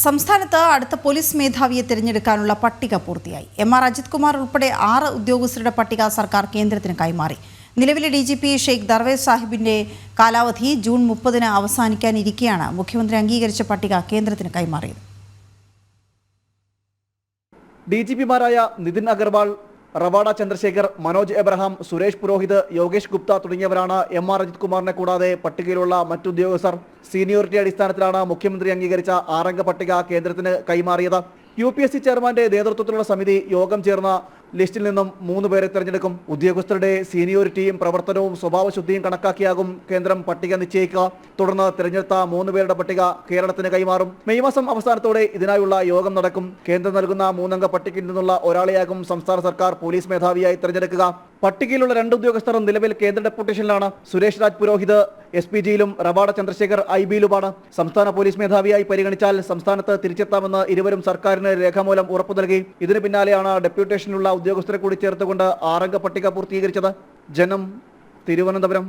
സംസ്ഥാനത്ത് അടുത്ത പോലീസ് മേധാവിയെ തിരഞ്ഞെടുക്കാനുള്ള പട്ടിക പൂർത്തിയായി. എം.ആർ. അജിത് കുമാർ ഉൾപ്പെടെ 6 ഉദ്യോഗസ്ഥരുടെ പട്ടിക സർക്കാർ കേന്ദ്രത്തിന് കൈമാറി. നിലവിലെ DGP ഷെയ്ഖ് ദർവേസ് സാഹിബിന്റെ കാലാവധി ജൂൺ 30-ന് അവസാനിക്കാനിരിക്കെയാണ് മുഖ്യമന്ത്രി അംഗീകരിച്ച പട്ടിക കേന്ദ്രത്തിന് കൈമാറിയത്. DGPമാരായ നിതിൻ അഗർവാൾ, റവാഡ ചന്ദ്രശേഖർ, മനോജ് എബ്രഹാം, സുരേഷ് പുരോഹിത്, യോഗേഷ് ഗുപ്ത തുടങ്ങിയവരാണ് എം.ആർ. അജിത് കുമാറിനെ കൂടാതെ പട്ടികയിലുള്ള മറ്റുദ്യോഗസ്ഥർ. സീനിയോറിറ്റി അടിസ്ഥാനത്തിലാണ് മുഖ്യമന്ത്രി അംഗീകരിച്ച 6-അംഗ പട്ടിക കേന്ദ്രത്തിന് കൈമാറിയത്. UPSC ചെയർമാന്റെ നേതൃത്വത്തിലുള്ള സമിതി യോഗം ചേർന്ന ലിസ്റ്റിൽ നിന്നും 3 പേരെ തെരഞ്ഞെടുക്കും. ഉദ്യോഗസ്ഥരുടെ സീനിയോറിറ്റിയും പ്രവർത്തനവും സ്വഭാവശുദ്ധിയും കണക്കാക്കിയാകും കേന്ദ്രം പട്ടിക നിശ്ചയിക്കുക. തുടർന്ന് തിരഞ്ഞെടുത്ത 3 പേരുടെ പട്ടിക കേരളത്തിന് കൈമാറും. മെയ് മാസം അവസാനത്തോടെ ഇതിനായുള്ള യോഗം നടക്കും. കേന്ദ്രം നൽകുന്ന 3-അംഗ പട്ടികയിൽ നിന്നുള്ള ഒരാളെയാകും സംസ്ഥാന സർക്കാർ പോലീസ് മേധാവിയായി തിരഞ്ഞെടുക്കുക. പട്ടികയിലുള്ള 2 ഉദ്യോഗസ്ഥർ നിലവിൽ കേന്ദ്ര ഡെപ്യൂട്ടേഷനിലാണ്. സുരേഷ് രാജ് പുരോഹിത് SPGയിലും റവാഡ ചന്ദ്രശേഖർ IBയിലുമാണ്. സംസ്ഥാന പോലീസ് മേധാവിയായി പരിഗണിച്ചാൽ സംസ്ഥാനത്ത് തിരിച്ചെത്താമെന്ന് ഇരുവരും സർക്കാരിന് രേഖാമൂലം ഉറപ്പു നൽകി. ഇതിന് പിന്നാലെയാണ് ഡെപ്യൂട്ടേഷനിലുള്ള ഉദ്യോഗസ്ഥരെ കൂടി ചേർത്തുകൊണ്ട് 6-അംഗ പട്ടിക പൂർത്തീകരിച്ചത്. ജനം, തിരുവനന്തപുരം.